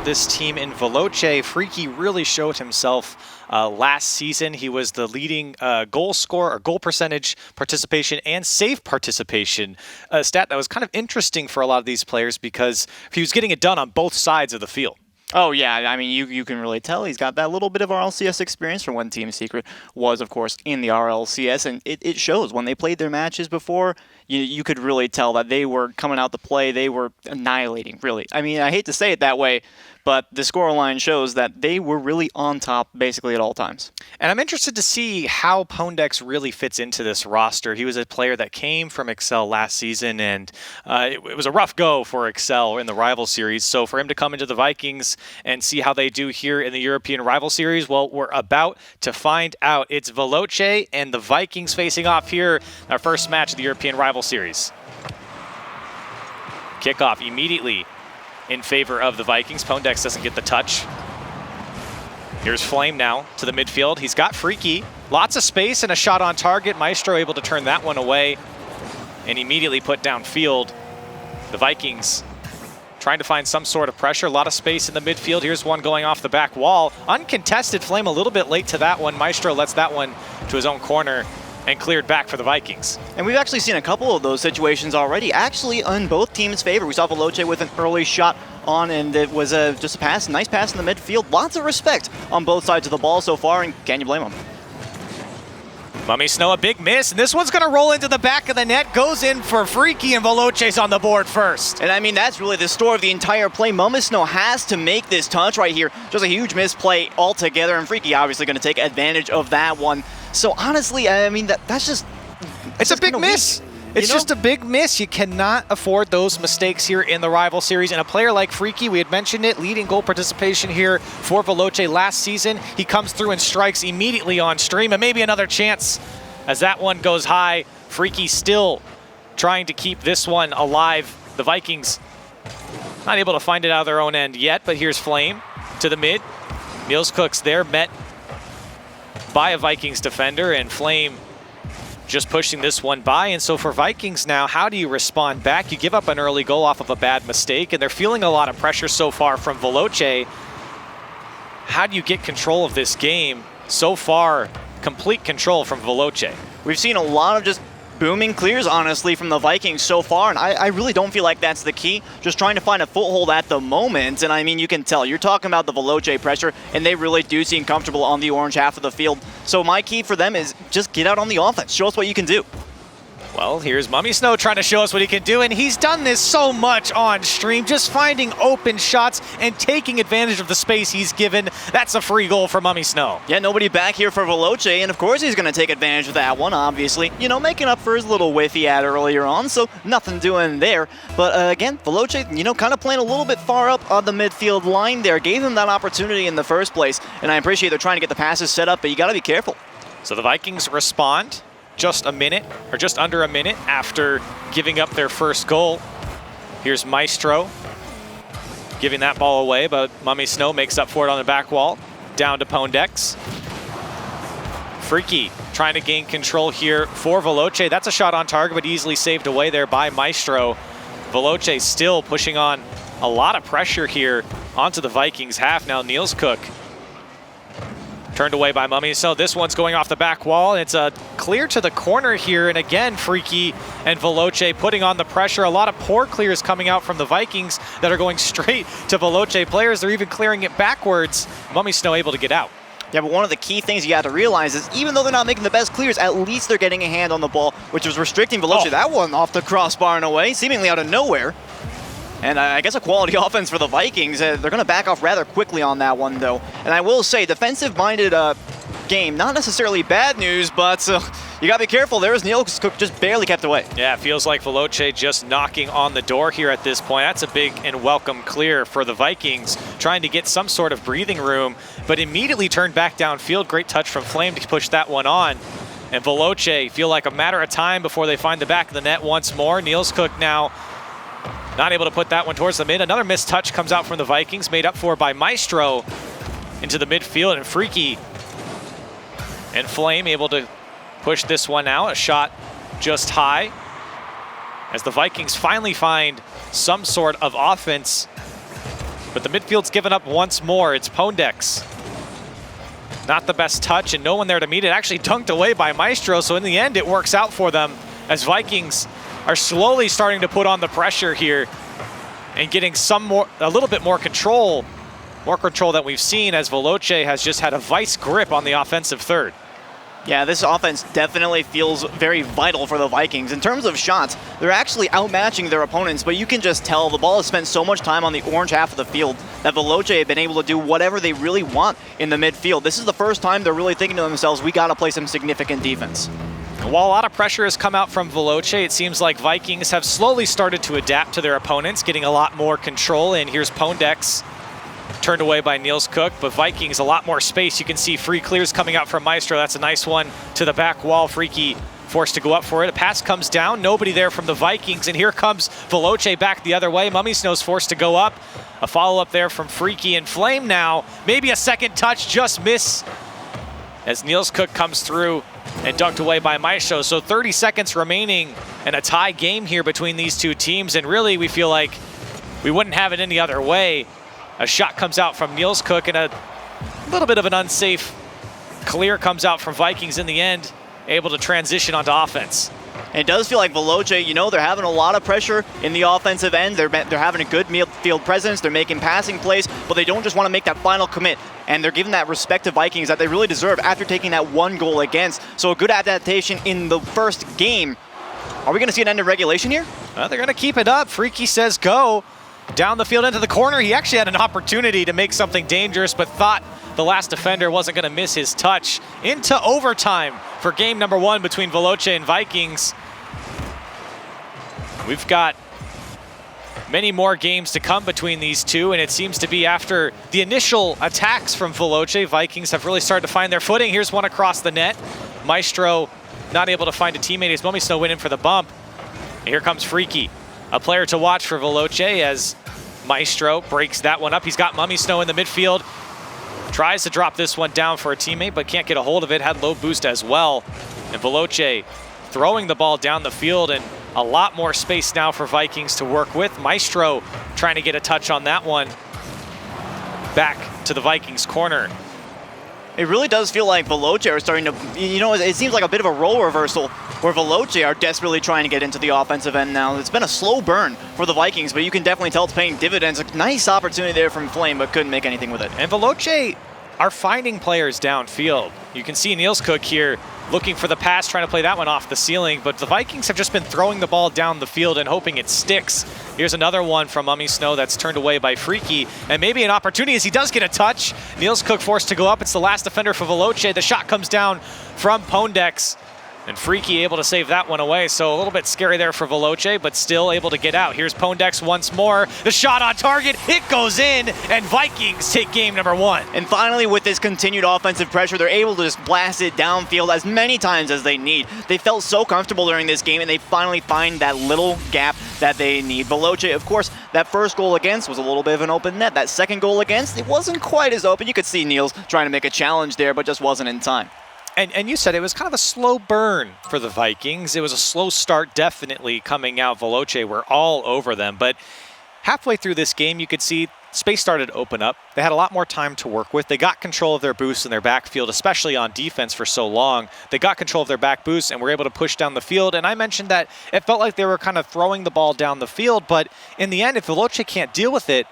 this team in Veloce. Freaky really showed himself last season. He was the leading goal scorer, or goal percentage participation, and save participation. A stat that was kind of interesting for a lot of these players because he was getting it done on both sides of the field. Oh, yeah. I mean, you can really tell he's got that little bit of RLCS experience from when Team Secret was, of course, in the RLCS. And it shows. When they played their matches before, you could really tell that they were coming out to play. They were annihilating, really. I mean, I hate to say it that way, but the scoreline shows that they were really on top basically at all times. And I'm interested to see how Pondex really fits into this roster. He was a player that came from Excel last season, and it was a rough go for Excel in the Rival Series. So for him to come into the Vikings and see how they do here in the European Rival Series, well, we're about to find out. It's Veloce and the Vikings facing off here, our first match of the European Rival Series. Kickoff immediately in favor of the Vikings. Pondex doesn't get the touch. Here's Flame now to the midfield. He's got Freaky. Lots of space and a shot on target. Maestro able to turn that one away and immediately put downfield. The Vikings trying to find some sort of pressure. A lot of space in the midfield. Here's one going off the back wall. Uncontested. Flame a little bit late to that one. Maestro lets that one to his own corner and cleared back for the Vikings. And we've actually seen a couple of those situations already, actually in both teams' favor. We saw Veloce with an early shot on, and it was just a pass, nice pass in the midfield. Lots of respect on both sides of the ball so far, and can you blame them? Mummy Snow, a big miss, and this one's going to roll into the back of the net, goes in for Freaky, and Veloce's on the board first. And I mean, that's really the story of the entire play. Mummy Snow has to make this touch right here. Just a huge misplay altogether, and Freaky obviously going to take advantage of that one. So honestly, I mean, that's just... It's a big miss. It's just a big miss. You cannot afford those mistakes here in the Rival Series. And a player like Freaky, we had mentioned it, leading goal participation here for Veloce last season. He comes through and strikes immediately on stream, and maybe another chance as that one goes high. Freaky still trying to keep this one alive. The Vikings not able to find it out of their own end yet, but here's Flame to the mid. Niels Cook's there, met by a Vikings defender, and Flame just pushing this one by. And so for Vikings now, how do you respond back? You give up an early goal off of a bad mistake, and they're feeling a lot of pressure so far from Veloce. How do you get control of this game? So far, complete control from Veloce. We've seen a lot of just booming clears, honestly, from the Vikings so far, and I really don't feel like that's the key. Just trying to find a foothold at the moment, and I mean, you can tell. You're talking about the Veloce pressure, and they really do seem comfortable on the orange half of the field. So my key for them is just get out on the offense. Show us what you can do. Well, here's Mummy Snow trying to show us what he can do, and he's done this so much on stream, just finding open shots and taking advantage of the space he's given. That's a free goal for Mummy Snow. Yeah, nobody back here for Veloce, and of course he's going to take advantage of that one, obviously. You know, making up for his little whiff he had earlier on, so nothing doing there. But again, Veloce, you know, kind of playing a little bit far up on the midfield line there, gave him that opportunity in the first place, and I appreciate they're trying to get the passes set up, but you got to be careful. So the Vikings respond just a minute, or just under a minute after giving up their first goal. Here's Maestro giving that ball away, but Mummy Snow makes up for it on the back wall. Down to Pondex. Freaky trying to gain control here for Veloce. That's a shot on target, but easily saved away there by Maestro. Veloce still pushing on a lot of pressure here onto the Vikings half. Now Niels Cook turned away by Mummy. So this one's going off the back wall. It's a clear to the corner here. And again, Freaky and Veloce putting on the pressure. A lot of poor clears coming out from the Vikings that are going straight to Veloce players. They're even clearing it backwards. Mummy Snow able to get out. Yeah, but one of the key things you got to realize is even though they're not making the best clears, at least they're getting a hand on the ball, which was restricting Veloce. That one off the crossbar and away, seemingly out of nowhere. And I guess a quality offense for the Vikings. They're going to back off rather quickly on that one, though. And I will say, defensive-minded game, not necessarily bad news, but you got to be careful. There's Niels Cook just barely kept away. Yeah, it feels like Veloce just knocking on the door here at this point. That's a big and welcome clear for the Vikings, trying to get some sort of breathing room, but immediately turned back downfield. Great touch from Flame to push that one on. And Veloce feel like a matter of time before they find the back of the net once more. Niels Cook now not able to put that one towards the mid. Another missed touch comes out from the Vikings, made up for by Maestro into the midfield, and Freaky and Flame able to push this one out. A shot just high as the Vikings finally find some sort of offense But the midfield's given up once more. It's Pondex. Not the best touch, and no one there to meet it. Actually dunked away by Maestro, so in the end it works out for them as Vikings are slowly starting to put on the pressure here and getting a little bit more control than we've seen, as Veloce has just had a vice grip on the offensive third. Yeah, this offense definitely feels very vital for the Vikings. In terms of shots, they're actually outmatching their opponents, but you can just tell the ball has spent so much time on the orange half of the field that Veloce have been able to do whatever they really want in the midfield. This is the first time they're really thinking to themselves, we got to play some significant defense. While a lot of pressure has come out from Veloce, it seems like Vikings have slowly started to adapt to their opponents, getting a lot more control. And here's Pondex, turned away by Niels Cook, but Vikings a lot more space. You can see free clears coming out from Maestro. That's a nice one to the back wall. Freaky forced to go up for it. A pass comes down, nobody there from the Vikings, and here comes Veloce back the other way. Mummy Snow's forced to go up. A follow-up there from Freaky, and Flame now. Maybe a second touch, just miss as Niels Cook comes through and dunked away by Maestro. So 30 seconds remaining and a tie game here between these two teams, and really we feel like we wouldn't have it any other way. A shot comes out from Niels Cook, and a little bit of an unsafe clear comes out from Vikings in the end, able to transition onto offense. And it does feel like Veloce, you know, they're having a lot of pressure in the offensive end. They're having a good midfield presence. They're making passing plays, but they don't just want to make that final commit. And they're giving that respect to Vikings that they really deserve after taking that one goal against. So a good adaptation in the first game. Are we going to see an end of regulation here? They're going to keep it up. Freaky says go. Down the field into the corner. He actually had an opportunity to make something dangerous, but thought the last defender wasn't going to miss his touch. Into overtime for game number 1 between Veloce and Vikings. We've got many more games to come between these two, and it seems to be after the initial attacks from Veloce, Vikings have really started to find their footing. Here's one across the net. Maestro not able to find a teammate as Mummy Snow went in for the bump. And here comes Freaky, a player to watch for Veloce as Maestro breaks that one up. He's got Mummy Snow in the midfield. Tries to drop this one down for a teammate, but can't get a hold of it. Had low boost as well. And Veloce throwing the ball down the field, and a lot more space now for Vikings to work with. Maestro trying to get a touch on that one. Back to the Vikings corner. It really does feel like Veloce are starting to, you know, it seems like a bit of a role reversal where Veloce are desperately trying to get into the offensive end now. It's been a slow burn for the Vikings, but you can definitely tell it's paying dividends. A nice opportunity there from Flame, but couldn't make anything with it. And Veloce are finding players downfield. You can see Niels Cook here looking for the pass, trying to play that one off the ceiling, but the Vikings have just been throwing the ball down the field and hoping it sticks. Here's another one from Mummy Snow that's turned away by Freaky, and maybe an opportunity as he does get a touch. Niels Cook forced to go up. It's the last defender for Veloce. The shot comes down from Pondex, and Freaky able to save that one away. So a little bit scary there for Veloce, but still able to get out. Here's Pondex once more. The shot on target, it goes in, and Vikings take game number 1. And finally, with this continued offensive pressure, they're able to just blast it downfield as many times as they need. They felt so comfortable during this game, and they finally find that little gap that they need. Veloce, of course, that first goal against was a little bit of an open net. That second goal against, it wasn't quite as open. You could see Niels trying to make a challenge there, but just wasn't in time. And you said it was kind of a slow burn for the Vikings. It was a slow start, definitely coming out. Veloce were all over them. But halfway through this game, you could see space started to open up. They had a lot more time to work with. They got control of their boosts in their backfield, especially on defense for so long. They got control of their back boosts and were able to push down the field. And I mentioned that it felt like they were kind of throwing the ball down the field. But in the end, if Veloce can't deal with it,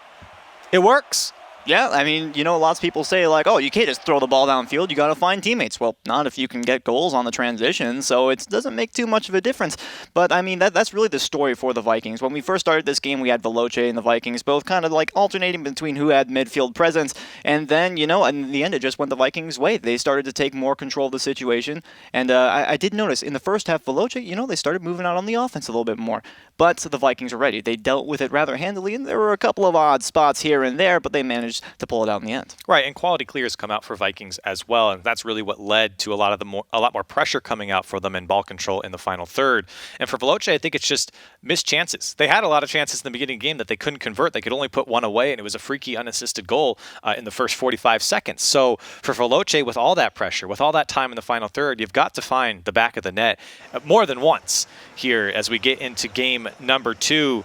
it works. Yeah, I mean, you know, lots of people say, like, oh, you can't just throw the ball downfield. You got to find teammates. Well, not if you can get goals on the transition, so it doesn't make too much of a difference. But, I mean, that's really the story for the Vikings. When we first started this game, we had Veloce and the Vikings both kind of, like, alternating between who had midfield presence. And then, you know, in the end, it just went the Vikings' way. They started to take more control of the situation. And I did notice, in the first half, Veloce, you know, they started moving out on the offense a little bit more. But the Vikings were ready. They dealt with it rather handily, and there were a couple of odd spots here and there, but they managed to pull it out in the end. Right, and quality clears come out for Vikings as well, and that's really what led to a lot more pressure coming out for them in ball control in the final third. And for Veloce, I think it's just missed chances. They had a lot of chances in the beginning of the game that they couldn't convert. They could only put one away, and it was a freaky unassisted goal in the first 45 seconds. So for Veloce, with all that pressure, with all that time in the final third, you've got to find the back of the net more than once here as we get into game number 2.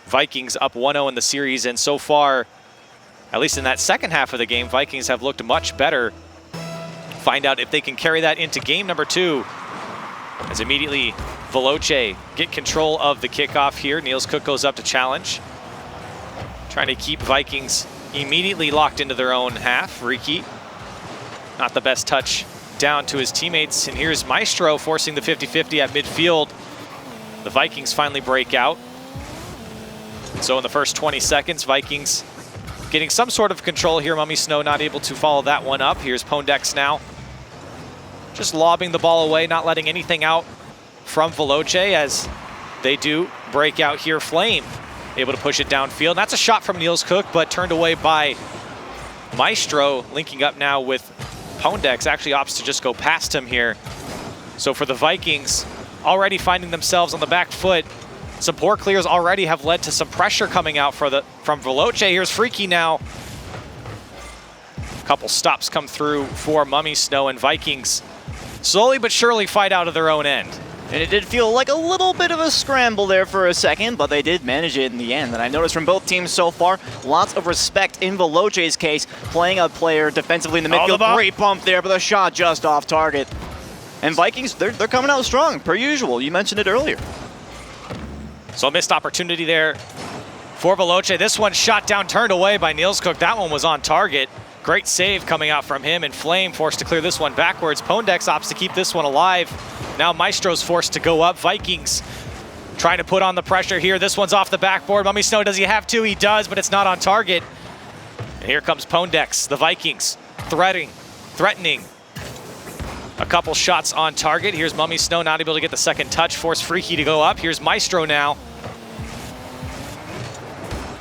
Vikings up 1-0 in the series, and so far at least in that second half of the game, Vikings have looked much better. Find out if they can carry that into game number 2. As immediately Veloce get control of the kickoff here. Niels Cook goes up to challenge. Trying to keep Vikings immediately locked into their own half. Riki, not the best touch down to his teammates. And here's Maestro forcing the 50-50 at midfield. The Vikings finally break out. So in the first 20 seconds, Vikings getting some sort of control here. Mummy Snow not able to follow that one up. Here's Pondex now. Just lobbing the ball away, not letting anything out from Veloce as they do break out here. Flame able to push it downfield. That's a shot from Niels Cook, but turned away by Maestro. Linking up now with Pondex. Actually opts to just go past him here. So for the Vikings, already finding themselves on the back foot. Some poor clears already have led to some pressure coming out from Veloce. Here's Freaky now. A couple stops come through for Mummy Snow, and Vikings slowly but surely fight out of their own end. And it did feel like a little bit of a scramble there for a second, but they did manage it in the end. And I noticed from both teams so far, lots of respect in Veloce's case, playing a player defensively in the midfield. Great bump there, but the shot just off target. And Vikings, they're coming out strong, per usual. You mentioned it earlier. So a missed opportunity there for Veloce. This one shot down, turned away by Niels Cook. That one was on target. Great save coming out from him, and Flame forced to clear this one backwards. Pondex opts to keep this one alive. Now Maestro's forced to go up. Vikings trying to put on the pressure here. This one's off the backboard. Mummy Snow, does he have to? He does, but it's not on target. And here comes Pondex. The Vikings threatening. A couple shots on target. Here's Mummy Snow not able to get the second touch. Force Freaky to go up. Here's Maestro now.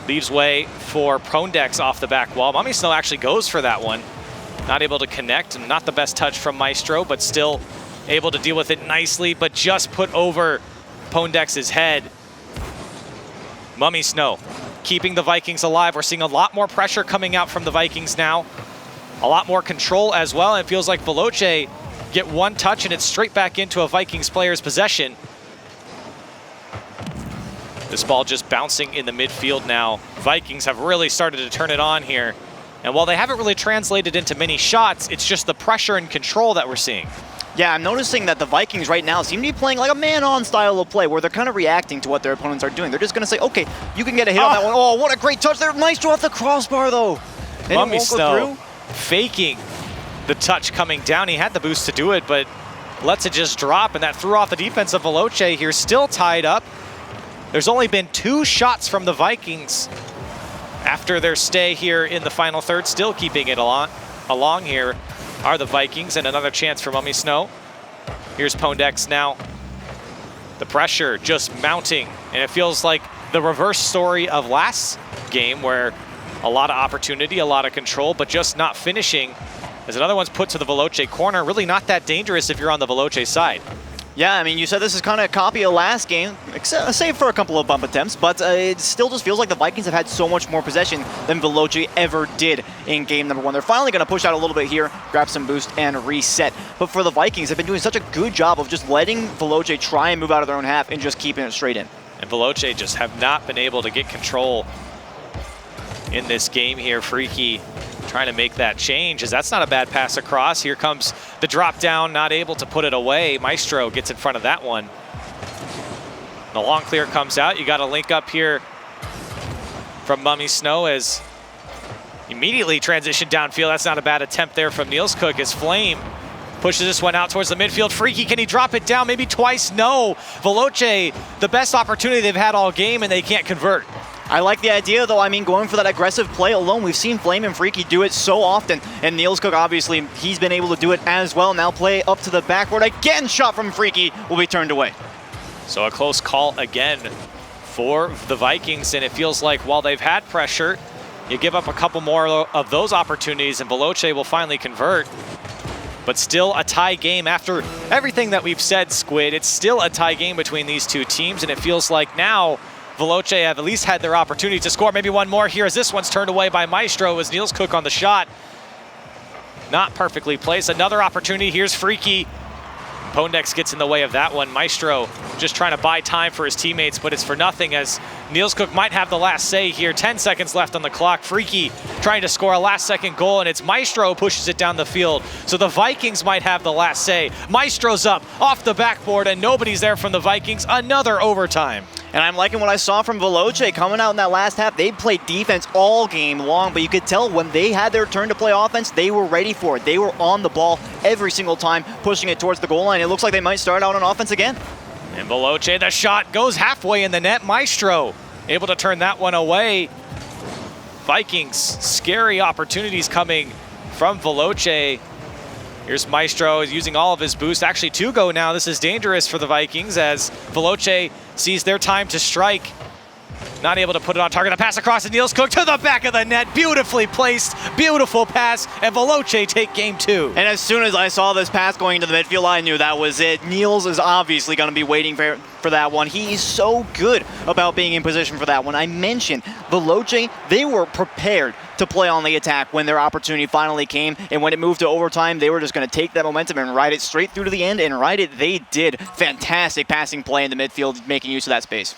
Leaves way for Pondex off the back wall. Mummy Snow actually goes for that one. Not able to connect, and not the best touch from Maestro, but still able to deal with it nicely, but just put over Pondex's head. Mummy Snow keeping the Vikings alive. We're seeing a lot more pressure coming out from the Vikings now. A lot more control as well, and it feels like Veloce get one touch and it's straight back into a Vikings player's possession. This ball just bouncing in the midfield now. Vikings have really started to turn it on here. And while they haven't really translated into many shots, it's just the pressure and control that we're seeing. Yeah, I'm noticing that the Vikings right now seem to be playing like a man-on style of play where they're kind of reacting to what their opponents are doing. They're just going to say, okay, you can get a hit on that one. Oh, what a great touch there. Maestro off the crossbar, though. And Mummy Snow faking the touch coming down. He had the boost to do it, but lets it just drop, and that threw off the defense of Veloce here. Still tied up. There's only been 2 shots from the Vikings after their stay here in the final third. Still keeping it along here are the Vikings, and another chance for Mummy Snow. Here's Pondex now. The pressure just mounting, and it feels like the reverse story of last game where a lot of opportunity, a lot of control, but just not finishing. As another one's put to the Veloce corner. Really not that dangerous if you're on the Veloce side. Yeah, I mean, you said this is kind of a copy of last game, save for a couple of bump attempts, but it still just feels like the Vikings have had so much more possession than Veloce ever did in game number 1. They're finally going to push out a little bit here, grab some boost, and reset. But for the Vikings, they've been doing such a good job of just letting Veloce try and move out of their own half and just keeping it straight in. And Veloce just have not been able to get control in this game here. Freaky trying to make that change, as that's not a bad pass across. Here comes the drop down, not able to put it away. Maestro gets in front of that one. The long clear comes out. You got to link up here from Mummy Snow as immediately transition downfield. That's not a bad attempt there from Niels Cook as Flame pushes this one out towards the midfield. Freaky, can he drop it down? Maybe twice, no. Veloce, the best opportunity they've had all game, and they can't convert. I like the idea, though. I mean, going for that aggressive play alone, we've seen Flame and Freaky do it so often. And Niels Cook, obviously, he's been able to do it as well. Now play up to the backboard. Again, shot from Freaky will be turned away. So a close call again for the Vikings. And it feels like while they've had pressure, you give up a couple more of those opportunities, and Veloce will finally convert. But still a tie game after everything that we've said, Squid. It's still a tie game between these two teams, and it feels like now Veloce have at least had their opportunity to score. Maybe one more here as this one's turned away by Maestro as Niels Cook on the shot. Not perfectly placed. Another opportunity. Here's Freaky. Pondex gets in the way of that one. Maestro just trying to buy time for his teammates, but it's for nothing as Niels Cook might have the last say here. 10 seconds left on the clock. Freaky trying to score a last-second goal, and it's Maestro who pushes it down the field. So the Vikings might have the last say. Maestro's up off the backboard, and nobody's there from the Vikings. Another overtime. And I'm liking what I saw from Veloce coming out in that last half. They played defense all game long, but you could tell when they had their turn to play offense, they were ready for it. They were on the ball every single time, pushing it towards the goal line. It looks like they might start out on offense again. And Veloce, the shot goes halfway in the net. Maestro able to turn that one away. Vikings, scary opportunities coming from Veloce. Here's Maestro using all of his boost. Actually, 2 go now. This is dangerous for the Vikings as Veloce sees their time to strike. Not able to put it on target. A pass across to Niels Cook to the back of the net. Beautifully placed. Beautiful pass. And Veloce take game 2. And as soon as I saw this pass going into the midfield, I knew that was it. Niels is obviously going to be waiting for that one. He is so good about being in position for that one. I mentioned Veloce, they were prepared to play on the attack when their opportunity finally came. And when it moved to overtime, they were just going to take that momentum and ride it straight through to the end. And ride it they did. Fantastic passing play in the midfield, making use of that space.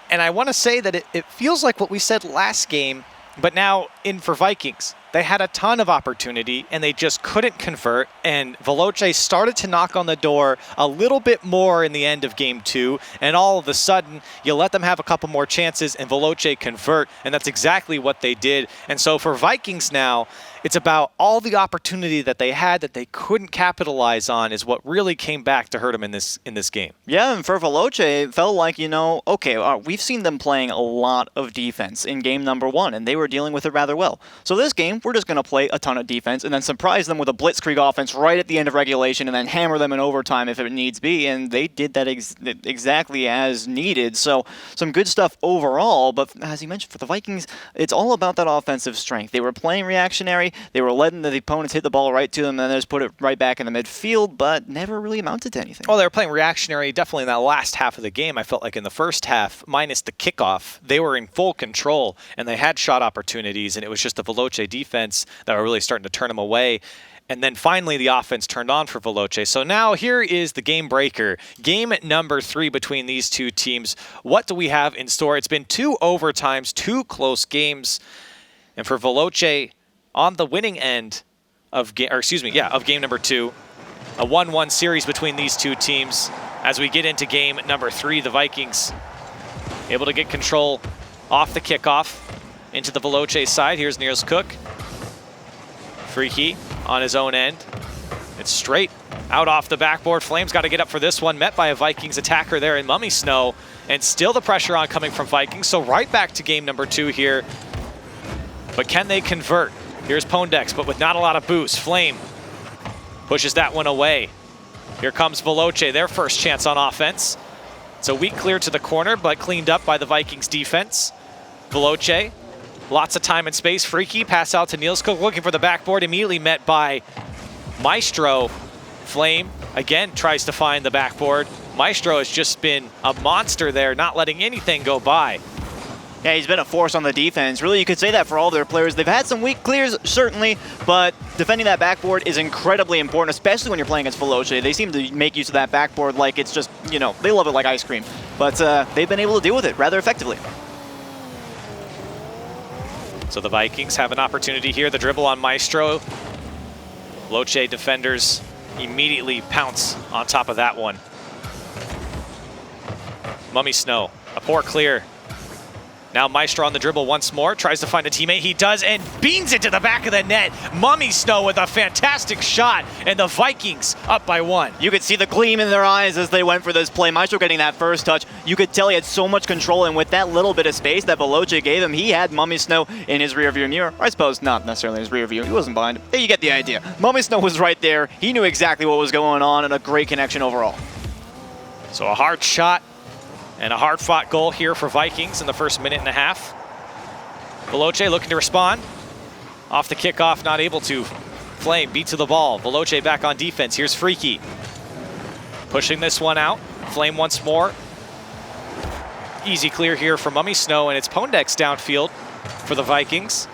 And I want to say that it feels like what we said last game, but now in for Vikings. They had a ton of opportunity, and they just couldn't convert, and Veloce started to knock on the door a little bit more in the end of game 2, and all of a sudden, you let them have a couple more chances, and Veloce convert, and that's exactly what they did. And so for Vikings now, it's about all the opportunity that they had that they couldn't capitalize on is what really came back to hurt them in this game. Yeah, and for Veloce, it felt like, okay, we've seen them playing a lot of defense in game number 1, and they were dealing with it rather well. So this game, we're just going to play a ton of defense and then surprise them with a blitzkrieg offense right at the end of regulation and then hammer them in overtime if it needs be, and they did that exactly as needed. So some good stuff overall, but as you mentioned, for the Vikings, it's all about that offensive strength. They were playing reactionary. They were letting the opponents hit the ball right to them and then just put it right back in the midfield, but never really amounted to anything. Well, they were playing reactionary definitely in that last half of the game. I felt like in the first half, minus the kickoff, they were in full control and they had shot opportunities, and it was just the Veloce defense that were really starting to turn them away. And then finally the offense turned on for Veloce. So now here is the game breaker. Game number 3 between these two teams. What do we have in store? It's been 2 overtimes, 2 close games. And for Veloce, on the winning end of game number 2, a 1-1 series between these two teams. As we get into game number 3, the Vikings able to get control off the kickoff into the Veloce side. Here's Niels Cook. Freaky on his own end. It's straight out off the backboard. Flames got to get up for this one. Met by a Vikings attacker there in Mummy Snow. And still the pressure on coming from Vikings. So right back to game number 2 here. But can they convert? Here's Pondex, but with not a lot of boost. Flame pushes that one away. Here comes Veloce, their first chance on offense. It's a weak clear to the corner, but cleaned up by the Vikings defense. Veloce, lots of time and space. Freaky, pass out to Niels Cook, looking for the backboard, immediately met by Maestro. Flame, again, tries to find the backboard. Maestro has just been a monster there, not letting anything go by. Yeah, he's been a force on the defense. Really, you could say that for all their players. They've had some weak clears, certainly, but defending that backboard is incredibly important, especially when you're playing against Veloce. They seem to make use of that backboard like it's just, they love it like ice cream. But they've been able to deal with it rather effectively. So the Vikings have an opportunity here. The dribble on Maestro. Veloce defenders immediately pounce on top of that one. Mummy Snow, a poor clear. Now Maestro on the dribble once more, tries to find a teammate. He does, and beans it to the back of the net. Mummy Snow with a fantastic shot, and the Vikings up by 1. You could see the gleam in their eyes as they went for this play. Maestro getting that first touch. You could tell he had so much control, and with that little bit of space that Veloce gave him, he had Mummy Snow in his rearview mirror. Or I suppose not necessarily his rearview. He wasn't behind him. Hey, you get the idea. Mummy Snow was right there. He knew exactly what was going on, and a great connection overall. So a hard shot and a hard-fought goal here for Vikings in the first minute and a half. Veloce looking to respond. Off the kickoff, not able to. Flame beat to the ball. Veloce back on defense. Here's Freaky. Pushing this one out. Flame once more. Easy clear here for Mummy Snow, and it's Pondex downfield for the Vikings.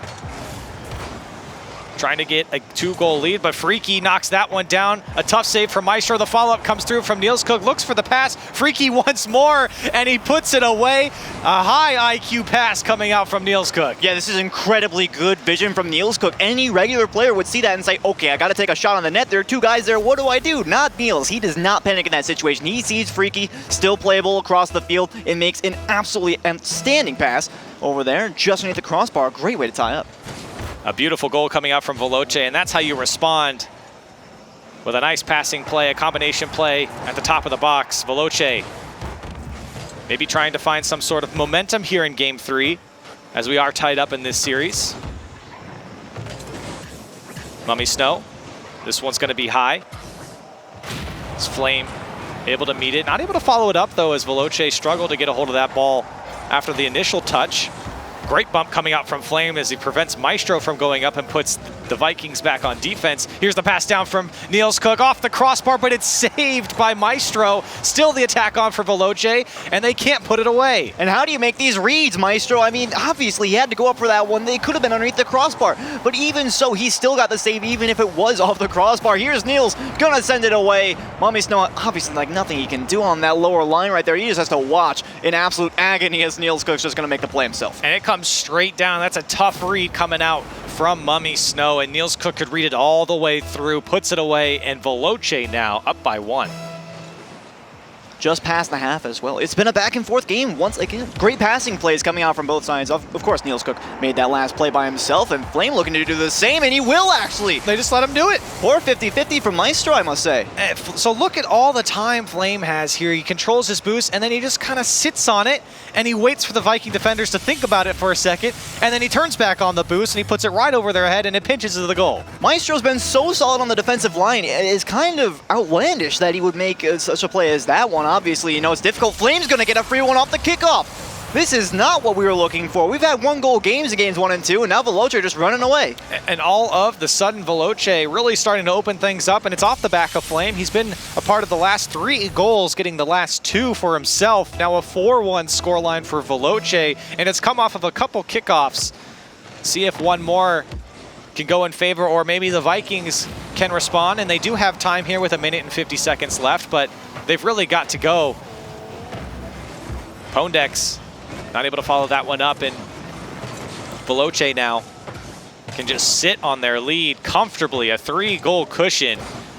trying to get a 2-goal lead, but Freaky knocks that one down. A tough save from Maestro. The follow-up comes through from Niels Cook, looks for the pass. Freaky once more, and he puts it away. A high IQ pass coming out from Niels Cook. Yeah, this is incredibly good vision from Niels Cook. Any regular player would see that and say, okay, I got to take a shot on the net. There are 2 guys there. What do I do? Not Niels. He does not panic in that situation. He sees Freaky still playable across the field and makes an absolutely outstanding pass over there, just underneath the crossbar. Great way to tie up. A beautiful goal coming out from Veloce, and that's how you respond with a nice passing play, a combination play at the top of the box. Veloce maybe trying to find some sort of momentum here in Game 3 as we are tied up in this series. Mummy Snow, this one's going to be high. It's Flame able to meet it. Not able to follow it up, though, as Veloce struggled to get a hold of that ball after the initial touch. Great bump coming out from Flame as he prevents Maestro from going up and puts the Vikings back on defense. Here's the pass down from Niels Cook off the crossbar, but it's saved by Maestro. Still the attack on for Veloce, and they can't put it away. And how do you make these reads, Maestro? I mean, obviously he had to go up for that one. They could have been underneath the crossbar, but even so, he still got the save even if it was off the crossbar. Here's Niels, gonna send it away. Mummy Snow, obviously like nothing he can do on that lower line right there. He just has to watch in absolute agony as Niels Cook's just gonna make the play himself. And it comes straight down. That's a tough read coming out from Mummy Snow, and Niels Cook could read it all the way through, puts it away, and Veloce now up by 1. Just past the half as well. It's been a back and forth game once again. Great passing plays coming out from both sides. Of course, Niels Cook made that last play by himself, and Flame looking to do the same, and he will actually. They just let him do it. Or 50-50 from Maestro, I must say. So look at all the time Flame has here. He controls his boost, and then he just kind of sits on it, and he waits for the Viking defenders to think about it for a second, and then he turns back on the boost, and he puts it right over their head, and it pinches to the goal. Maestro's been so solid on the defensive line. It's kind of outlandish that he would make such a play as that one. Obviously, you know, it's difficult. Flame's going to get a free one off the kickoff. This is not what we were looking for. We've had 1-goal games in games 1 and 2, and now Veloce just running away. And all of the sudden, Veloce really starting to open things up, and it's off the back of Flame. He's been a part of the last 3 goals, getting the last 2 for himself. Now a 4-1 scoreline for Veloce, and it's come off of a couple kickoffs. See if one more can go in favor, or maybe the Vikings can respond, and they do have time here with 1 minute and 50 seconds left, but they've really got to go. Pondex not able to follow that one up, and Veloce now can just sit on their lead comfortably, a 3-goal cushion.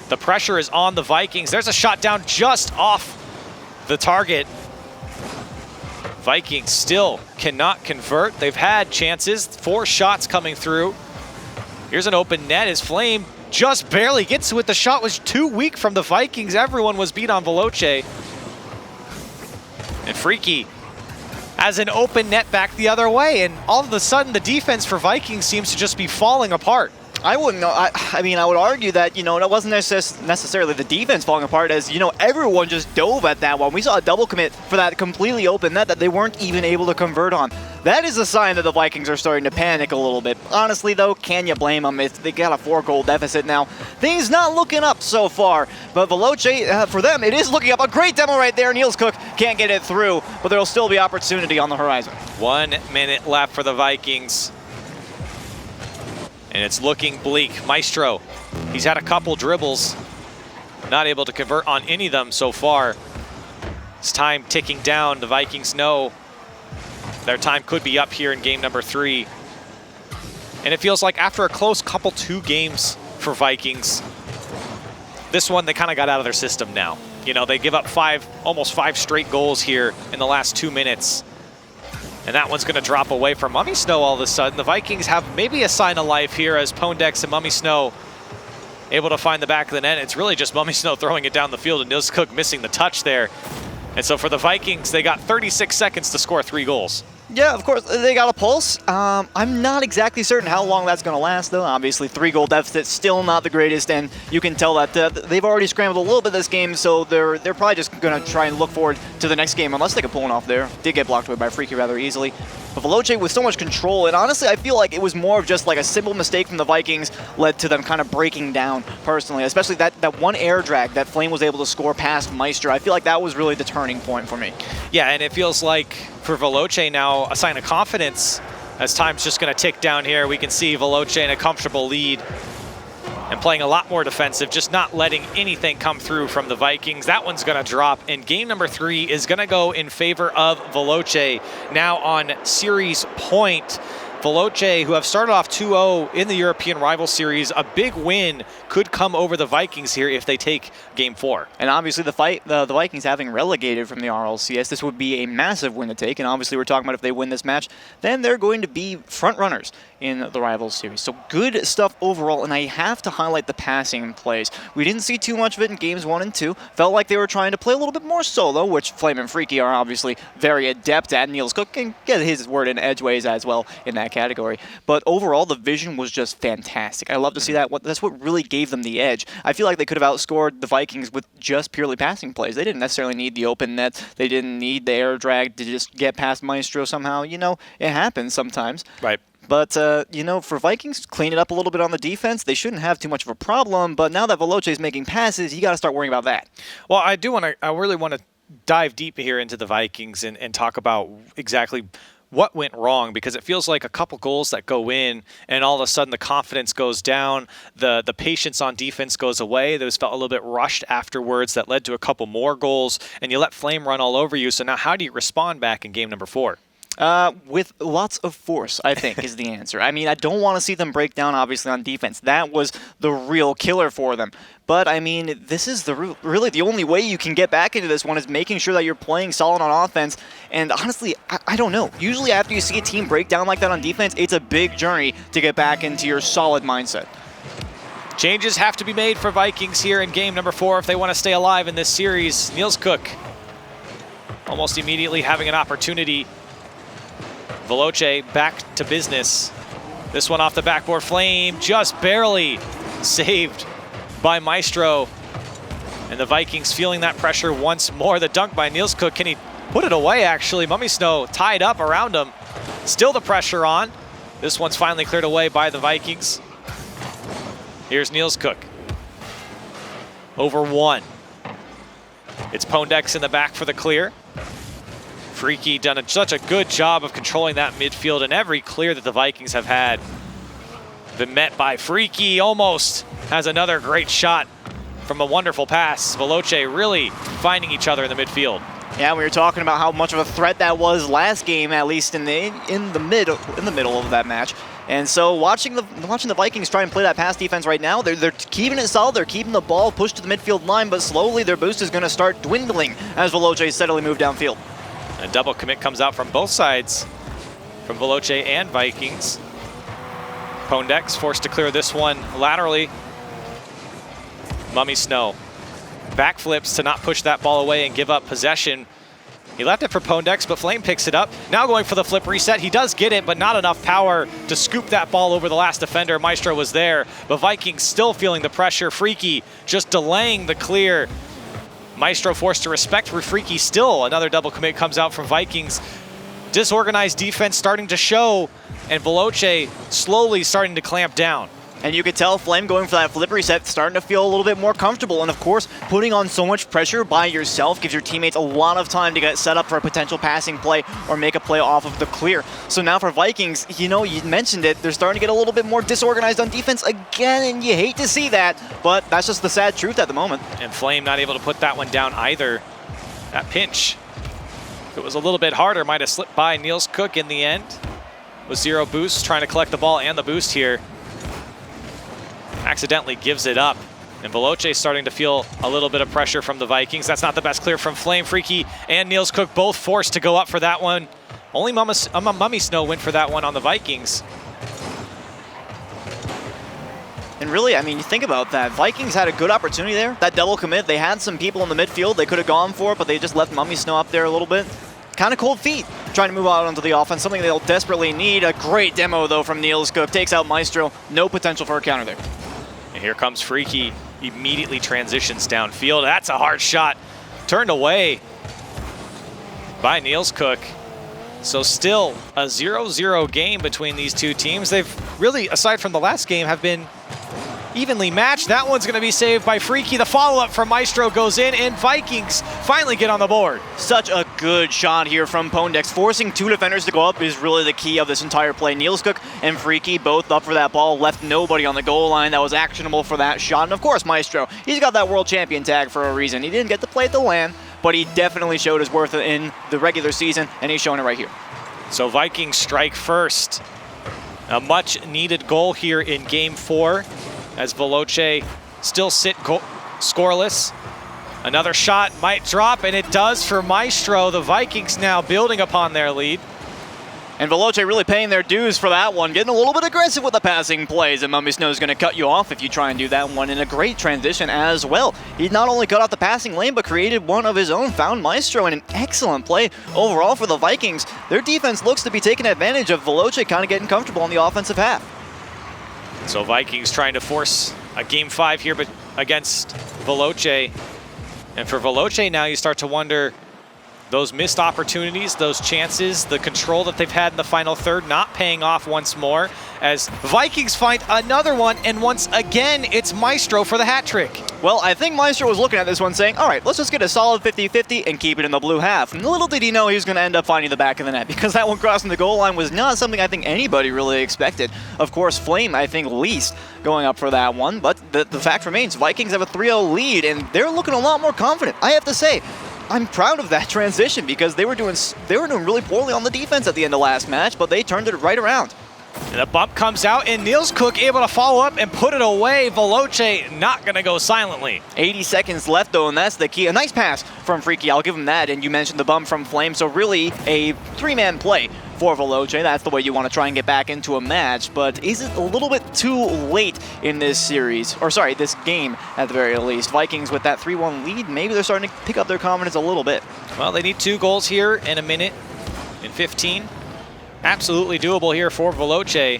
The pressure is on the Vikings. There's a shot down just off the target. Vikings still cannot convert. They've had chances, 4 shots coming through. Here's an open net as Flame just barely gets to it. The shot was too weak from the Vikings. Everyone was beat on Veloce. And Freaky has an open net back the other way, and all of a sudden the defense for Vikings seems to just be falling apart. I wouldn't know. I mean, I would argue that, you know, that wasn't necessarily the defense falling apart, as, you know, everyone just dove at that one. We saw a double commit for that completely open net that they weren't even able to convert on. That is a sign that the Vikings are starting to panic a little bit. Honestly, though, can you blame them? They got a 4-goal deficit now. Things not looking up so far, but Veloce, for them, it is looking up. A great demo right there. Niels Cook can't get it through, but there will still be opportunity on the horizon. 1 minute left for the Vikings. And it's looking bleak. Maestro, he's had a couple dribbles, not able to convert on any of them so far. It's time ticking down. The Vikings know their time could be up here in game number 3. And it feels like after a close couple 2 games for Vikings, this one they kind of got out of their system now. You know, they give up almost 5 straight goals here in the last 2 minutes. And that one's going to drop away from Mummy Snow all of a sudden. The Vikings have maybe a sign of life here as Pondex and Mummy Snow able to find the back of the net. It's really just Mummy Snow throwing it down the field and Niels Cook missing the touch there. And so for the Vikings, they got 36 seconds to score 3 goals. Yeah, of course, they got a pulse. I'm not exactly certain how long that's going to last, though. Obviously, 3-goal deficit, still not the greatest, and you can tell that they've already scrambled a little bit this game, so they're probably just going to try and look forward to the next game, unless they can pull one off there. Did get blocked away by Freaky rather easily. But Veloce with so much control, and honestly, I feel like it was more of just like a simple mistake from the Vikings led to them kind of breaking down personally, especially that one air drag that Flame was able to score past Maestro. I feel like that was really the turning point for me. Yeah, and it feels like for Veloce now, a sign of confidence As time's just going to tick down here, we can see Veloce in a comfortable lead and playing a lot more defensive, just not letting anything come through from the Vikings. That one's going to drop, and game number 3 is going to go in favor of Veloce. Now on series point, Veloce, who have started off 2-0 in the European Rival Series, a big win could come over the Vikings here if they take Game 4. And obviously the Vikings having relegated from the RLCS, this would be a massive win to take. And obviously we're talking about if they win this match, then they're going to be front runners in the Rival Series. So good stuff overall, and I have to highlight the passing plays. We didn't see too much of it in games 1 and 2. Felt like they were trying to play a little bit more solo, which Flame and Freaky are obviously very adept at. Niels Cook can get his word in edgeways as well in that category. But overall, the vision was just fantastic. I love to see that. That's what really gave them the edge. I feel like they could have outscored the Vikings with just purely passing plays. They didn't necessarily need the open net. They didn't need the air drag to just get past Maestro somehow. You know, it happens sometimes. Right. But, you know, for Vikings, clean it up a little bit on the defense. They shouldn't have too much of a problem. But now that Veloce is making passes, you got to start worrying about that. Well, I really want to dive deep here into the Vikings and talk about exactly what went wrong, because it feels like a couple goals that go in and all of a sudden the confidence goes down, the patience on defense goes away. Those felt a little bit rushed afterwards. That led to a couple more goals, and you let Flame run all over you. So now how do you respond back in game number 4? With lots of force, I think, is the answer. I mean, I don't want to see them break down, obviously, on defense. That was the real killer for them. But, I mean, this is really the only way you can get back into this one is making sure that you're playing solid on offense. And honestly, I don't know. Usually after you see a team break down like that on defense, it's a big journey to get back into your solid mindset. Changes have to be made for Vikings here in game number 4 if they want to stay alive in this series. Niels Cook almost immediately having an opportunity. Veloce back to business. This one off the backboard. Flame just barely saved by Maestro. And the Vikings feeling that pressure once more. The dunk by Niels Cook. Can he put it away, actually? Mummy Snow tied up around him. Still the pressure on. This one's finally cleared away by the Vikings. Here's Niels Cook. Over 1. It's Pondex in the back for the clear. Freaky done such a good job of controlling that midfield, and every clear that the Vikings have had been met by Freaky. Almost has another great shot from a wonderful pass. Veloce really finding each other in the midfield. Yeah, we were talking about how much of a threat that was last game, at least in the middle of that match. And so watching the Vikings try and play that pass defense right now, they're keeping it solid, they're keeping the ball pushed to the midfield line, but slowly their boost is going to start dwindling as Veloce steadily move downfield. A double commit comes out from both sides, from Veloce and Vikings. Pondex forced to clear this one laterally. Mummy Snow backflips to not push that ball away and give up possession. He left it for Pondex, but Flame picks it up. Now going for the flip reset. He does get it, but not enough power to scoop that ball over the last defender. Maestro was there, but Vikings still feeling the pressure. Freaky just delaying the clear. Maestro forced to respect for Freaky. Still another double commit comes out from Vikings. Disorganized defense starting to show, and Veloce slowly starting to clamp down. And you could tell Flame going for that flip reset, starting to feel a little bit more comfortable. And of course, putting on so much pressure by yourself gives your teammates a lot of time to get set up for a potential passing play or make a play off of the clear. So now for Vikings, you know, you mentioned it, they're starting to get a little bit more disorganized on defense again, and you hate to see that, but that's just the sad truth at the moment. And Flame not able to put that one down either. That pinch, if it was a little bit harder, might have slipped by Niels Cook in the end. With 0 boosts, trying to collect the ball and the boost here. Accidentally gives it up. And Veloce starting to feel a little bit of pressure from the Vikings. That's not the best clear from Flame. Freaky and Niels Cook both forced to go up for that one. Only Mummy Snow went for that one on the Vikings. And really, I mean, you think about that. Vikings had a good opportunity there. That double commit, they had some people in the midfield. They could have gone for it, but they just left Mummy Snow up there a little bit. Kind of cold feet, trying to move out onto the offense, something they'll desperately need. A great demo, though, from Niels Cook. Takes out Maestro. No potential for a counter there. And here comes Freaky. Immediately transitions downfield. That's a hard shot. Turned away by Niels Cook. So still a 0-0 game between these two teams. They've really, aside from the last game, have been evenly matched. That one's going to be saved by Freaky. The follow-up from Maestro goes in, and Vikings finally get on the board. Such a good shot here from Pondex. Forcing two defenders to go up is really the key of this entire play. Nielscook and Freaky both up for that ball, left nobody on the goal line that was actionable for that shot. And of course, Maestro, he's got that world champion tag for a reason. He didn't get to play at the LAN, but he definitely showed his worth in the regular season, and he's showing it right here. So Vikings strike first. A much-needed goal here in Game 4 as Veloce still sit scoreless. Another shot might drop, and it does for Maestro. The Vikings now building upon their lead. And Veloce really paying their dues for that one, getting a little bit aggressive with the passing plays, and Mummy Snow's going to cut you off if you try and do that one in a great transition as well. He not only cut off the passing lane, but created one of his own, found Maestro in an excellent play overall for the Vikings. Their defense looks to be taking advantage of Veloce kind of getting comfortable in the offensive half. So Vikings trying to force a Game 5 here but against Veloce. And for Veloce now, you start to wonder, those missed opportunities, those chances, the control that they've had in the final third not paying off once more as Vikings find another one, and once again, it's Maestro for the hat trick. Well, I think Maestro was looking at this one saying, all right, let's just get a solid 50-50 and keep it in the blue half. And little did he know he was going to end up finding the back of the net, because that one crossing the goal line was not something I think anybody really expected. Of course, Flame, I think, least going up for that one, but the fact remains, Vikings have a 3-0 lead, and they're looking a lot more confident. I have to say, I'm proud of that transition because they were doing really poorly on the defense at the end of last match, but they turned it right around. And a bump comes out, and Nielscook able to follow up and put it away. Veloce not going to go silently. 80 seconds left, though, and that's the key. A nice pass from Freaky, I'll give him that, and you mentioned the bump from Flame, so really a three-man play for Veloce. That's the way you want to try and get back into a match, but is it a little bit too late in this series, or sorry, this game at the very least? Vikings with that 3-1 lead, maybe they're starting to pick up their confidence a little bit. Well, they need 2 goals here in a minute and 15. Absolutely doable here for Veloce.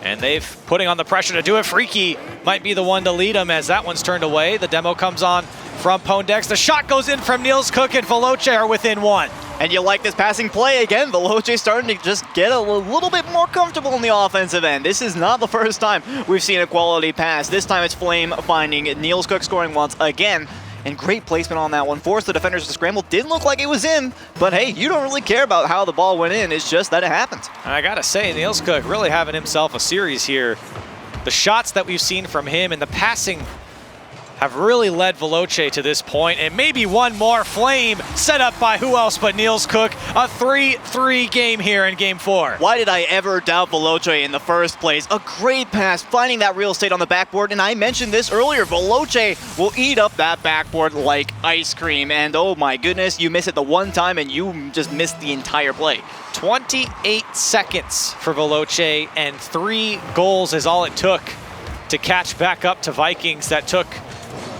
And they've putting on the pressure to do it. Freaky might be the one to lead them as that one's turned away. The demo comes on from Pondex. The shot goes in from Nielscook, and Veloce are within 1. And you like this passing play again. Veloce starting to just get a little bit more comfortable in the offensive end. This is not the first time we've seen a quality pass. This time it's Flame finding Nielscook scoring once again. And great placement on that one. Forced the defenders to scramble. Didn't look like it was in, but hey, you don't really care about how the ball went in. It's just that it happened. And I gotta say, Nielscook really having himself a series here. The shots that we've seen from him and the passing have really led Veloce to this point, and maybe one more. Flame set up by who else but Nielscook. A 3-3 game here in Game 4. Why did I ever doubt Veloce in the first place? A great pass, finding that real estate on the backboard, and I mentioned this earlier, Veloce will eat up that backboard like ice cream, and oh my goodness, you miss it the one time and you just missed the entire play. 28 seconds for Veloce, and 3 goals is all it took to catch back up to Vikings. That took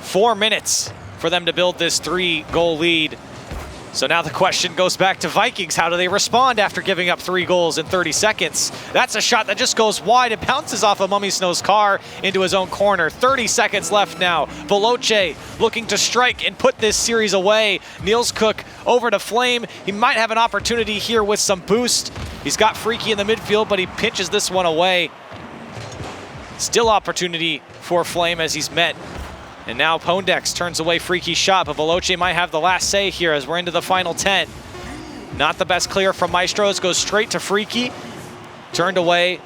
4 minutes for them to build this 3-goal lead. So now the question goes back to Vikings. How do they respond after giving up 3 goals in 30 seconds? That's a shot that just goes wide. It bounces off of Mummy Snow's car into his own corner. 30 seconds left now. Veloce looking to strike and put this series away. Nielscook over to Flame. He might have an opportunity here with some boost. He's got Freaky in the midfield, but he pinches this one away. Still opportunity for Flame as he's met. And now Pondex turns away Freaky's shot, but Veloce might have the last say here as we're into the final 10. Not the best clear from Maestros, goes straight to Freaky. Turned away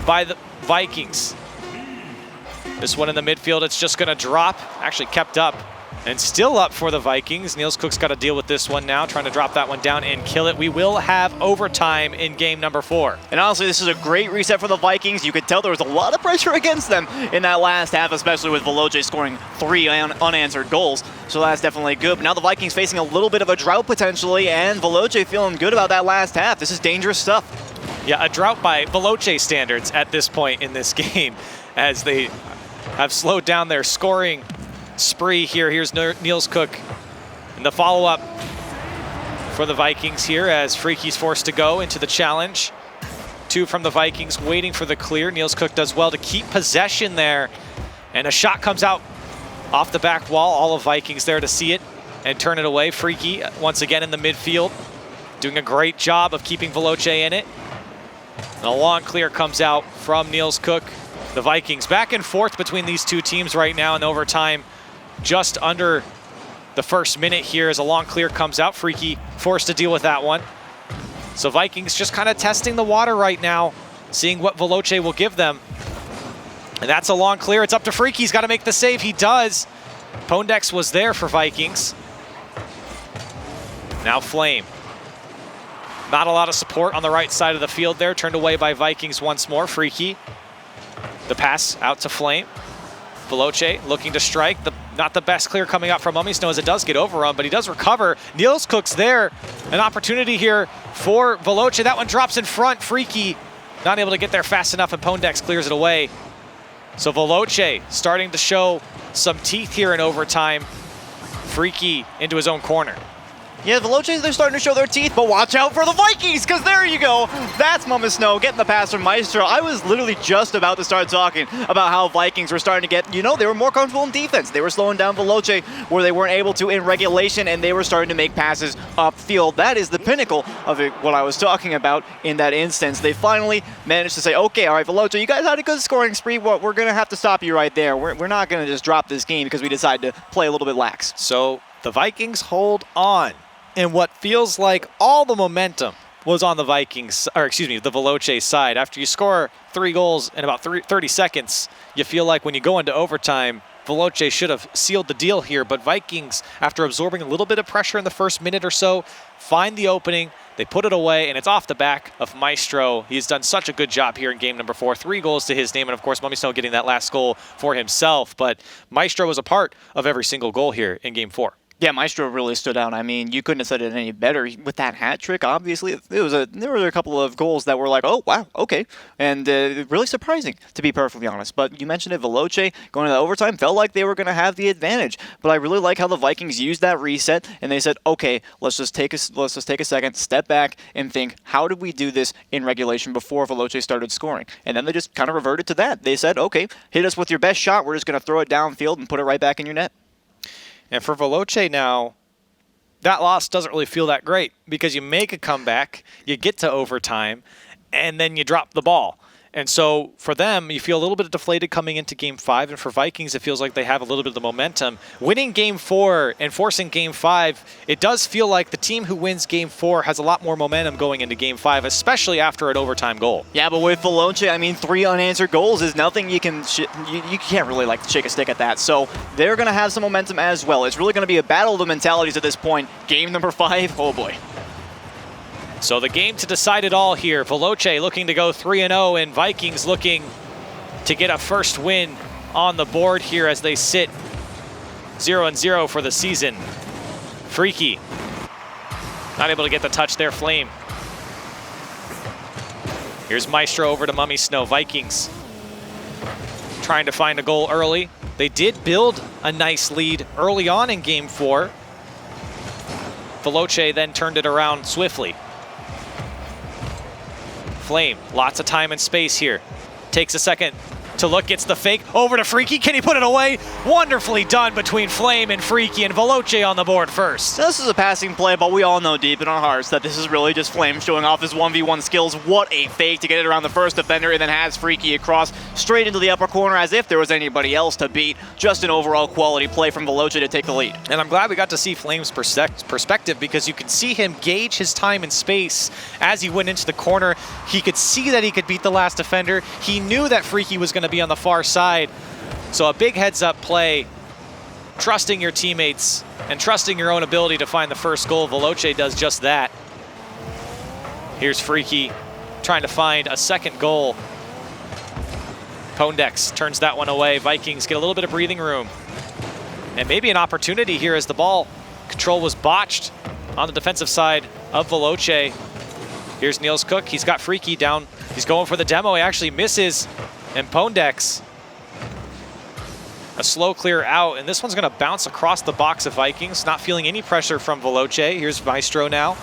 by the Vikings. This one in the midfield, it's just gonna drop. Actually kept up and still up for the Vikings. Nielscook's got to deal with this one now, trying to drop that one down and kill it. We will have overtime in game number 4. And honestly, this is a great reset for the Vikings. You could tell there was a lot of pressure against them in that last half, especially with Veloce scoring 3 unanswered goals. So that's definitely good. But now the Vikings facing a little bit of a drought potentially, and Veloce feeling good about that last half. This is dangerous stuff. Yeah, a drought by Veloce standards at this point in this game, as they have slowed down their scoring spree here. Here's Nielscook and the follow-up for the Vikings here as Freaky's forced to go into the challenge. 2 from the Vikings waiting for the clear. Nielscook does well to keep possession there, and a shot comes out off the back wall. All of Vikings there to see it and turn it away. Freaky once again in the midfield, doing a great job of keeping Veloce in it. And a long clear comes out from Nielscook. The Vikings back and forth between these two teams right now in overtime. Just under the first minute here as a long clear comes out. Freaky forced to deal with that one. So Vikings just kind of testing the water right now, seeing what Veloce will give them. And that's a long clear. It's up to Freaky. He's got to make the save. He does. Pondex was there for Vikings. Now Flame. Not a lot of support on the right side of the field there. Turned away by Vikings once more. Freaky. The pass out to Flame. Veloce looking to strike. Not the best clear coming out from Mummy Snow as it does get overrun, but he does recover. Niels Cook's there. An opportunity here for Veloce. That one drops in front. Freaky not able to get there fast enough, and Pondex clears it away. So Veloce starting to show some teeth here in overtime. Freaky into his own corner. Yeah, Veloce, they're starting to show their teeth, but watch out for the Vikings, because there you go. That's Mama Snow getting the pass from Maestro. I was literally just about to start talking about how Vikings were starting to get, you know, they were more comfortable in defense. They were slowing down Veloce where they weren't able to in regulation, and they were starting to make passes upfield. That is the pinnacle of it, what I was talking about in that instance. They finally managed to say, okay, all right, Veloce, you guys had a good scoring spree. Well, we're going to have to stop you right there. We're not going to just drop this game because we decided to play a little bit lax. So the Vikings hold on. And what feels like all the momentum was on the Vikings, or excuse me, the Veloce side. After you score 3 goals in about 30 seconds, you feel like when you go into overtime, Veloce should have sealed the deal here. But Vikings, after absorbing a little bit of pressure in the first minute or so, find the opening. They put it away, and it's off the back of Maestro. He's done such a good job here in game number 4. 3 goals to his name, and of course, Mummy Snow getting that last goal for himself. But Maestro was a part of every single goal here in game 4. Yeah, Maestro really stood out. I mean, you couldn't have said it any better with that hat trick. Obviously, there were a couple of goals that were like, oh, wow, okay. And really surprising, to be perfectly honest. But you mentioned it, Veloce going to the overtime, felt like they were going to have the advantage. But I really like how the Vikings used that reset, and they said, okay, let's just take a second, step back, and think, how did we do this in regulation before Veloce started scoring? And then they just kind of reverted to that. They said, okay, hit us with your best shot. We're just going to throw it downfield and put it right back in your net. And for Veloce now, that loss doesn't really feel that great because you make a comeback, you get to overtime, and then you drop the ball. And so for them, you feel a little bit deflated coming into Game 5. And for Vikings, it feels like they have a little bit of the momentum. Winning Game 4 and forcing Game 5, it does feel like the team who wins Game 4 has a lot more momentum going into Game 5, especially after an overtime goal. Yeah, but with Veloce, I mean, 3 unanswered goals is nothing you can you can't really like shake a stick at that. So they're going to have some momentum as well. It's really going to be a battle of the mentalities at this point. Game number 5, oh boy. So the game to decide it all here. Veloce looking to go 3-0, and Vikings looking to get a first win on the board here as they sit 0-0 for the season. Freaky not able to get the touch there. Flame. Here's Maestro over to Mummy Snow. Vikings trying to find a goal early. They did build a nice lead early on in Game 4. Veloce then turned it around swiftly. Flame, lots of time and space here. Takes a second to look, gets the fake, over to Freaky. Can he put it away? Wonderfully done between Flame and Freaky, and Veloce on the board first. This is a passing play, but we all know deep in our hearts that this is really just Flame showing off his 1v1 skills. What a fake to get it around the first defender, and then has Freaky across straight into the upper corner as if there was anybody else to beat. Just an overall quality play from Veloce to take the lead. And I'm glad we got to see Flame's perspective, because you can see him gauge his time and space as he went into the corner. He could see that he could beat the last defender. He knew that Freaky was going to be on the far side. So a big heads-up play, trusting your teammates and trusting your own ability to find the first goal. Veloce does just that. Here's Freaky trying to find a second goal. Pondex turns that one away. Vikings get a little bit of breathing room. And maybe an opportunity here as the ball control was botched on the defensive side of Veloce. Here's Niels Cook. He's got Freaky down. He's going for the demo. He actually misses. And Pondex, a slow clear out, and this one's going to bounce across the box of Vikings. Not feeling any pressure from Veloce. Here's Maestro now.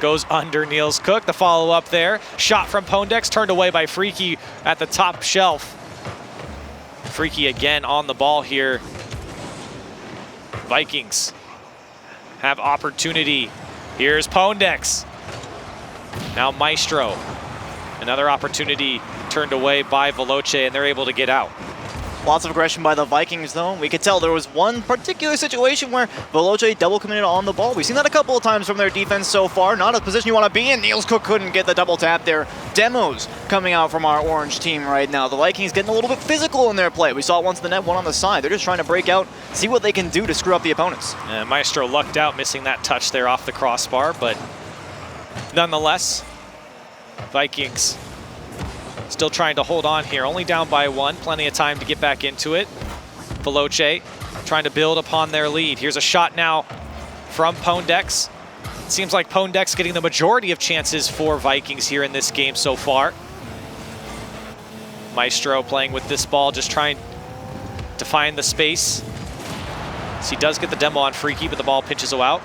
Goes under Niels Cook. The follow-up there. Shot from Pondex, turned away by Freaky at the top shelf. Freaky again on the ball here. Vikings have opportunity. Here's Pondex. Now Maestro Another opportunity turned away by Veloce, and they're able to get out. Lots of aggression by the Vikings, though. We could tell there was one particular situation where Veloce double committed on the ball. We've seen that a couple of times from their defense so far. Not a position you want to be in. Niels Cook couldn't get the double tap there. Demos coming out from our orange team right now. The Vikings getting a little bit physical in their play. We saw it once in the net, one on the side. They're just trying to break out, see what they can do to screw up the opponents. And Maestro lucked out, missing that touch there off the crossbar, but nonetheless, Vikings still trying to hold on here, only down by 1, plenty of time to get back into it. Veloce trying to build upon their lead. Here's a shot now from Pondex. It seems like Pondex getting the majority of chances for Vikings here in this game so far. Maestro playing with this ball, just trying to find the space. So he does get the demo on Freaky, but the ball pitches out.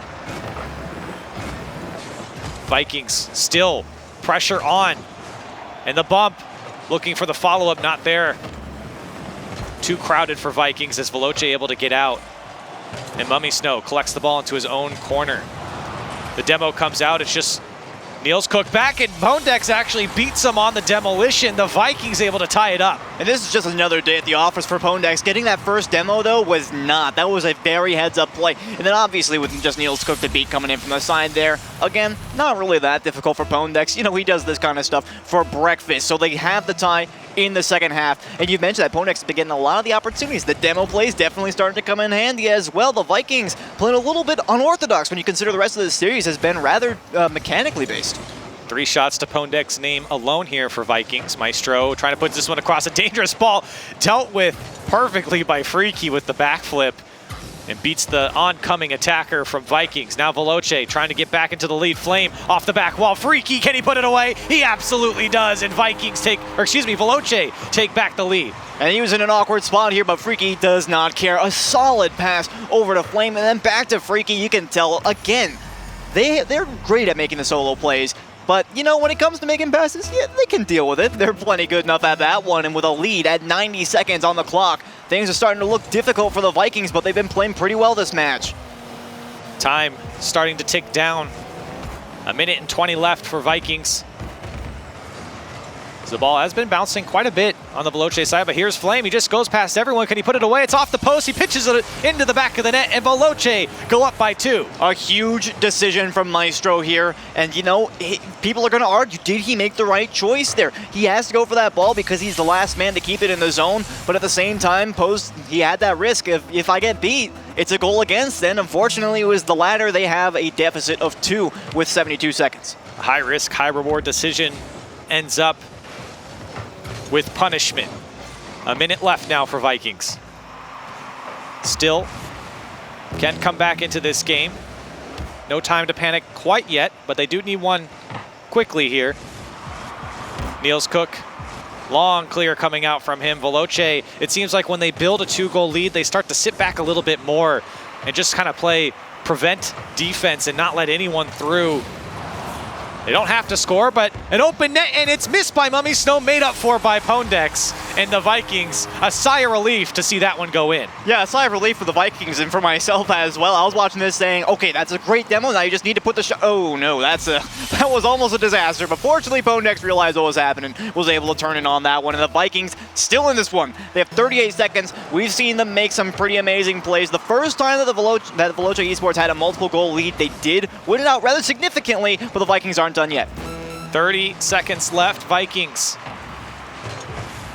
Vikings still pressure on. And the bump, looking for the follow-up, not there. Too crowded for Vikings as Veloce able to get out. And Mummy Snow collects the ball into his own corner. The demo comes out, it's just Niels Cook back, and Pondex actually beats him on the demolition. The Vikings able to tie it up. And this is just another day at the office for Pondex. Getting that first demo, though, was not. That was a very heads-up play. And then obviously with just Niels Cook the beat coming in from the side there, again, not really that difficult for Pondex. You know, he does this kind of stuff for breakfast. So they have the tie in the second half. And you've mentioned that Pondex has been getting a lot of the opportunities. The demo plays definitely starting to come in handy as well. The Vikings playing a little bit unorthodox when you consider the rest of the series has been rather mechanically based. 3 shots to Pondex's name alone here for Vikings. Maestro trying to put this one across, a dangerous ball dealt with perfectly by Freaky with the backflip and beats the oncoming attacker from Vikings. Now Veloce trying to get back into the lead. Flame off the back wall. Freaky, can he put it away? He absolutely does, and Vikings Veloce take back the lead. And he was in an awkward spot here, but Freaky does not care. A solid pass over to Flame and then back to Freaky. You can tell, again, they're great at making the solo plays. But, you know, when it comes to making passes, yeah, they can deal with it. They're plenty good enough at that one. And with a lead at 90 seconds on the clock, things are starting to look difficult for the Vikings, but they've been playing pretty well this match. Time starting to tick down. 1:20 left for Vikings. The ball has been bouncing quite a bit on the Veloce side, but here's Flame. He just goes past everyone. Can he put it away? It's off the post. He pitches it into the back of the net, and Veloce go up by 2. A huge decision from Maestro here. And, you know, people are going to argue, did he make the right choice there? He has to go for that ball because he's the last man to keep it in the zone. But at the same time, he had that risk. If I get beat, it's a goal against. And unfortunately, it was the latter. They have a deficit of 2 with 72 seconds. A high risk, high reward decision ends up with punishment. 1 minute left now for Vikings. Still can't come back into this game. No time to panic quite yet, but they do need one quickly here. Niels Cook, long clear coming out from him. Veloce, it seems like when they build a 2-goal lead, they start to sit back a little bit more and just kind of prevent defense and not let anyone through. They don't have to score, but an open net, and it's missed by Mummy Snow, made up for by Pondex. And the Vikings, a sigh of relief to see that one go in. Yeah, a sigh of relief for the Vikings and for myself as well. I was watching this saying, okay, that's a great demo. Now you just need to put the shot. Oh, no, that was almost a disaster. But fortunately, Pondex realized what was happening, was able to turn in on that one. And the Vikings still in this one. They have 38 seconds. We've seen them make some pretty amazing plays. The first time that Veloce Esports had a multiple goal lead, they did win it out rather significantly, but the Vikings aren't done yet. 30 seconds left. Vikings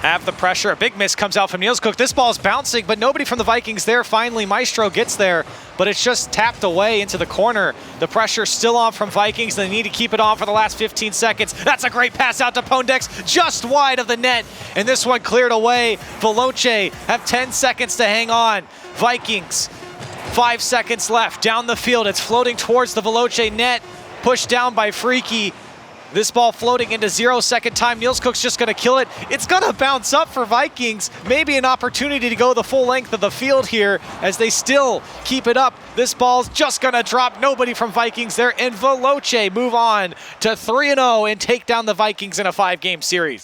have the pressure. A big miss comes out from Niels Cook. This ball's bouncing, but nobody from the Vikings there. Finally, Maestro gets there, but it's just tapped away into the corner. The pressure's still on from Vikings. They need to keep it on for the last 15 seconds. That's a great pass out to Pondex, just wide of the net. And this one cleared away. Veloce have 10 seconds to hang on. Vikings, 5 seconds left. Down the field, it's floating towards the Veloce net. Pushed down by Freaky. This ball floating into 0-second time. Niels Cook's just going to kill it. It's going to bounce up for Vikings. Maybe an opportunity to go the full length of the field here as they still keep it up. This ball's just going to drop. Nobody from Vikings there. And Veloce move on to 3-0 and take down the Vikings in a 5-game series.